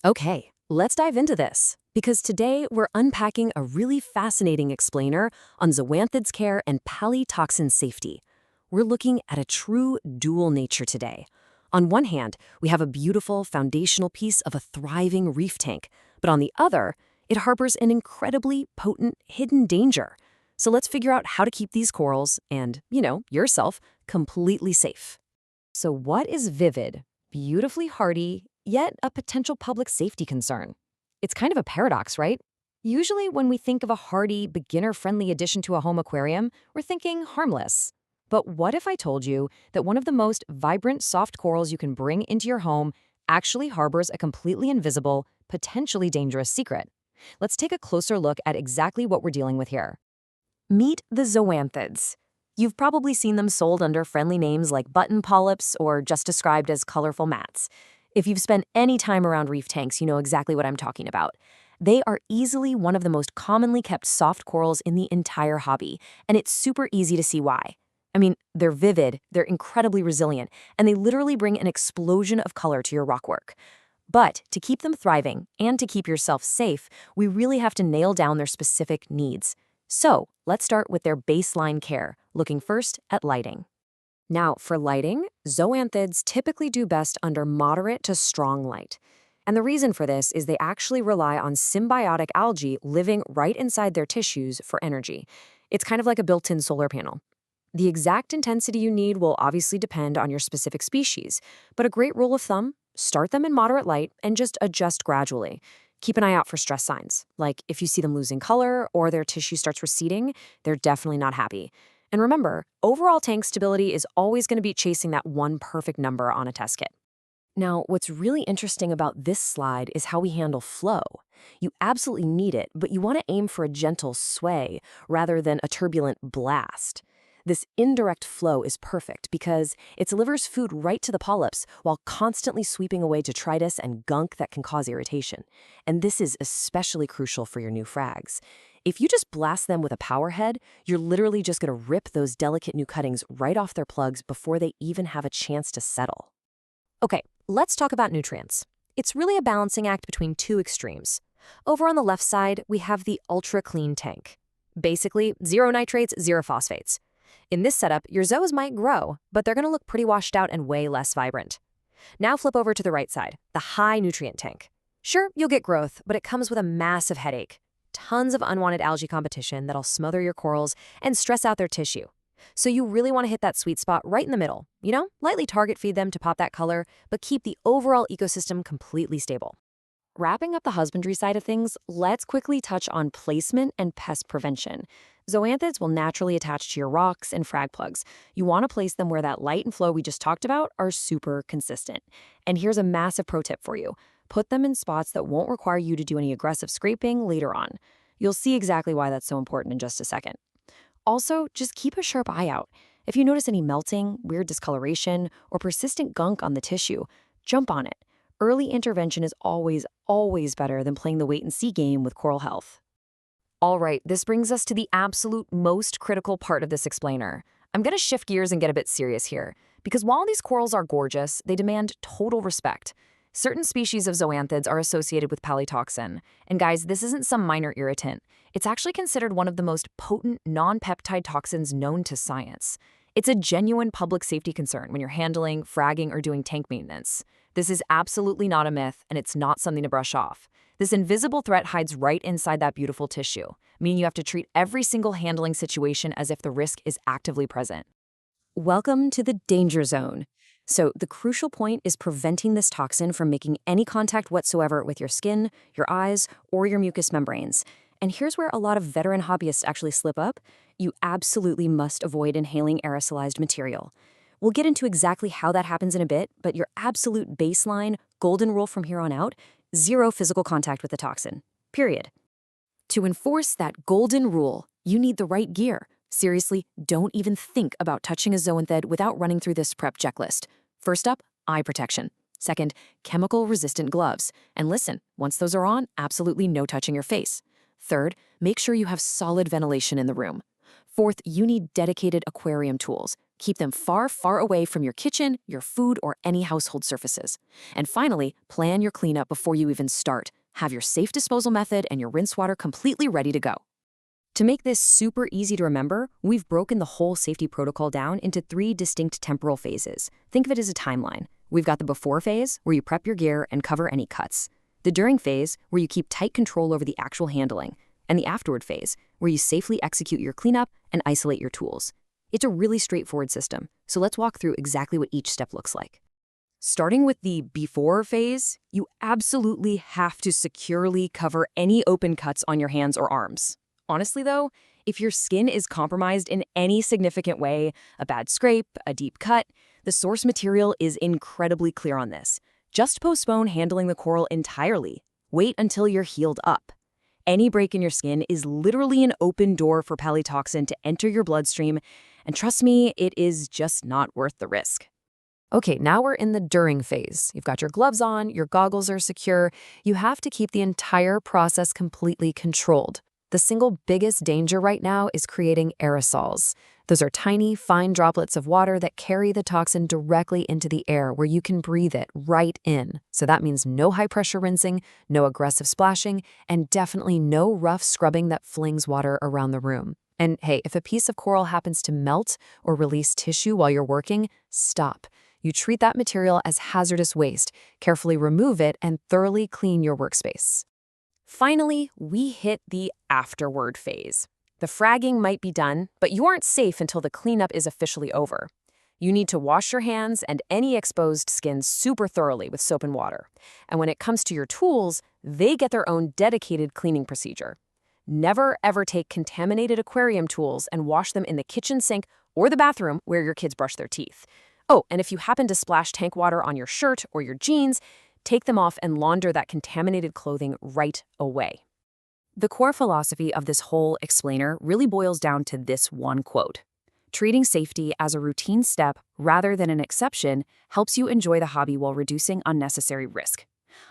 Okay, let's dive into this, because today we're unpacking a really fascinating explainer on zoanthids care and Palytoxin safety. We're looking at a true dual nature today. On one hand, we have a beautiful foundational piece of a thriving reef tank, but on the other, it harbors an incredibly potent hidden danger. So let's figure out how to keep these corals and, yourself, completely safe. So what is vivid, beautifully hardy, yet a potential public safety concern? It's kind of a paradox, right? Usually when we think of a hardy, beginner-friendly addition to a home aquarium, we're thinking harmless. But what if I told you that one of the most vibrant soft corals you can bring into your home actually harbors a completely invisible, potentially dangerous secret? Let's take a closer look at exactly what we're dealing with here. Meet the zoanthids. You've probably seen them sold under friendly names like button polyps or just described as colorful mats. If you've spent any time around reef tanks, you know exactly what I'm talking about. They are easily one of the most commonly kept soft corals in the entire hobby, and it's super easy to see why. I mean, they're vivid, they're incredibly resilient, and they literally bring an explosion of color to your rockwork. But to keep them thriving and to keep yourself safe, we really have to nail down their specific needs. So let's start with their baseline care, looking first at lighting. Now, for lighting, zoanthids typically do best under moderate to strong light. And the reason for this is they actually rely on symbiotic algae living right inside their tissues for energy. It's kind of like a built-in solar panel. The exact intensity you need will obviously depend on your specific species, but a great rule of thumb, start them in moderate light and just adjust gradually. Keep an eye out for stress signs, like if you see them losing color or their tissue starts receding, they're definitely not happy. And remember, overall tank stability is always going to be chasing that one perfect number on a test kit. Now, what's really interesting about this slide is how we handle flow. You absolutely need it, but you want to aim for a gentle sway rather than a turbulent blast. This indirect flow is perfect because it delivers food right to the polyps while constantly sweeping away detritus and gunk that can cause irritation. And this is especially crucial for your new frags. If you just blast them with a power head, you're literally just going to rip those delicate new cuttings right off their plugs before they even have a chance to settle. Okay, let's talk about nutrients. It's really a balancing act between two extremes. Over on the left side, we have the ultra-clean tank. Basically, zero nitrates, zero phosphates. In this setup, your zoas might grow, but they're going to look pretty washed out and way less vibrant. Now flip over to the right side, the high-nutrient tank. Sure, you'll get growth, but it comes with a massive headache. Tons of unwanted algae competition that'll smother your corals and stress out their tissue. So you really want to hit that sweet spot right in the middle. Lightly target feed them to pop that color, but keep the overall ecosystem completely stable. Wrapping up the husbandry side of things, let's quickly touch on placement and pest prevention. Zoanthids will naturally attach to your rocks and frag plugs. You want to place them where that light and flow we just talked about are super consistent. And here's a massive pro tip for you. Put them in spots that won't require you to do any aggressive scraping later on. You'll see exactly why that's so important in just a second. Also, just keep a sharp eye out. If you notice any melting, weird discoloration, or persistent gunk on the tissue, jump on it. Early intervention is always better than playing the wait-and-see game with coral health. All right, this brings us to the absolute most critical part of this explainer. I'm going to shift gears and get a bit serious here, because while these corals are gorgeous, they demand total respect. Certain species of zoanthids are associated with palytoxin. And guys, this isn't some minor irritant. It's actually considered one of the most potent non-peptide toxins known to science. It's a genuine public safety concern when you're handling, fragging, or doing tank maintenance. This is absolutely not a myth, and it's not something to brush off. This invisible threat hides right inside that beautiful tissue, meaning you have to treat every single handling situation as if the risk is actively present. Welcome to the danger zone. So the crucial point is preventing this toxin from making any contact whatsoever with your skin, your eyes, or your mucous membranes. And here's where a lot of veteran hobbyists actually slip up. You absolutely must avoid inhaling aerosolized material. We'll get into exactly how that happens in a bit, but your absolute baseline, golden rule from here on out, zero physical contact with the toxin. Period. To enforce that golden rule, you need the right gear. Seriously, don't even think about touching a zoanthid without running through this prep checklist. First up, eye protection. Second, chemical-resistant gloves. And listen, once those are on, absolutely no touching your face. Third, make sure you have solid ventilation in the room. Fourth, you need dedicated aquarium tools. Keep them far, far away from your kitchen, your food, or any household surfaces. And finally, plan your cleanup before you even start. Have your safe disposal method and your rinse water completely ready to go. To make this super easy to remember, we've broken the whole safety protocol down into 3 distinct temporal phases. Think of it as a timeline. We've got the before phase, where you prep your gear and cover any cuts. The during phase, where you keep tight control over the actual handling. And the afterward phase, where you safely execute your cleanup and isolate your tools. It's a really straightforward system, so let's walk through exactly what each step looks like. Starting with the before phase, you absolutely have to securely cover any open cuts on your hands or arms. Honestly though, if your skin is compromised in any significant way, a bad scrape, a deep cut, the source material is incredibly clear on this. Just postpone handling the coral entirely. Wait until you're healed up. Any break in your skin is literally an open door for Palytoxin to enter your bloodstream, and trust me, it is just not worth the risk. Okay, now we're in the during phase. You've got your gloves on, your goggles are secure. You have to keep the entire process completely controlled. The single biggest danger right now is creating aerosols. Those are tiny, fine droplets of water that carry the toxin directly into the air where you can breathe it right in. So that means no high-pressure rinsing, no aggressive splashing, and definitely no rough scrubbing that flings water around the room. And hey, if a piece of coral happens to melt or release tissue while you're working, stop. You treat that material as hazardous waste, carefully remove it, and thoroughly clean your workspace. Finally, we hit the afterward phase. The fragging might be done, but you aren't safe until the cleanup is officially over. You need to wash your hands and any exposed skin super thoroughly with soap and water. And when it comes to your tools, they get their own dedicated cleaning procedure. Never ever take contaminated aquarium tools and wash them in the kitchen sink or the bathroom where your kids brush their teeth. Oh, and if you happen to splash tank water on your shirt or your jeans, take them off and launder that contaminated clothing right away. The core philosophy of this whole explainer really boils down to this one quote. Treating safety as a routine step rather than an exception helps you enjoy the hobby while reducing unnecessary risk.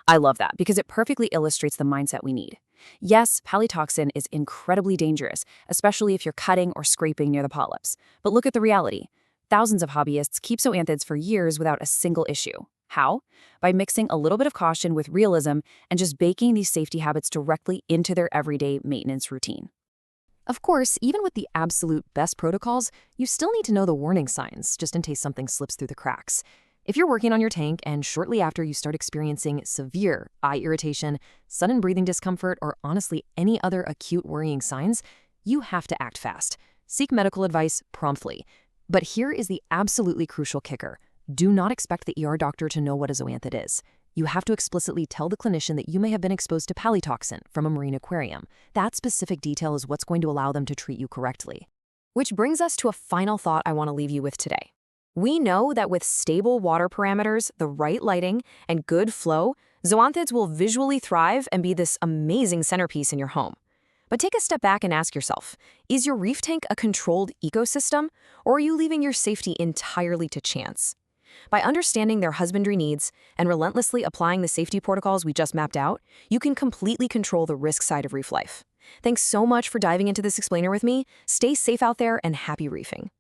I love that because it perfectly illustrates the mindset we need. Yes, Palytoxin is incredibly dangerous, especially if you're cutting or scraping near the polyps. But look at the reality. Thousands of hobbyists keep zoanthids for years without a single issue. How? By mixing a little bit of caution with realism and just baking these safety habits directly into their everyday maintenance routine. Of course, even with the absolute best protocols, you still need to know the warning signs, just in case something slips through the cracks. If you're working on your tank and shortly after you start experiencing severe eye irritation, sudden breathing discomfort, or honestly any other acute worrying signs, you have to act fast. Seek medical advice promptly. But here is the absolutely crucial kicker. Do not expect the ER doctor to know what a zoanthid is. You have to explicitly tell the clinician that you may have been exposed to Palytoxin from a marine aquarium. That specific detail is what's going to allow them to treat you correctly. Which brings us to a final thought I want to leave you with today. We know that with stable water parameters, the right lighting, and good flow, zoanthids will visually thrive and be this amazing centerpiece in your home. But take a step back and ask yourself, is your reef tank a controlled ecosystem, or are you leaving your safety entirely to chance? By understanding their husbandry needs and relentlessly applying the safety protocols we just mapped out, you can completely control the risk side of reef life. Thanks so much for diving into this explainer with me. Stay safe out there and happy reefing.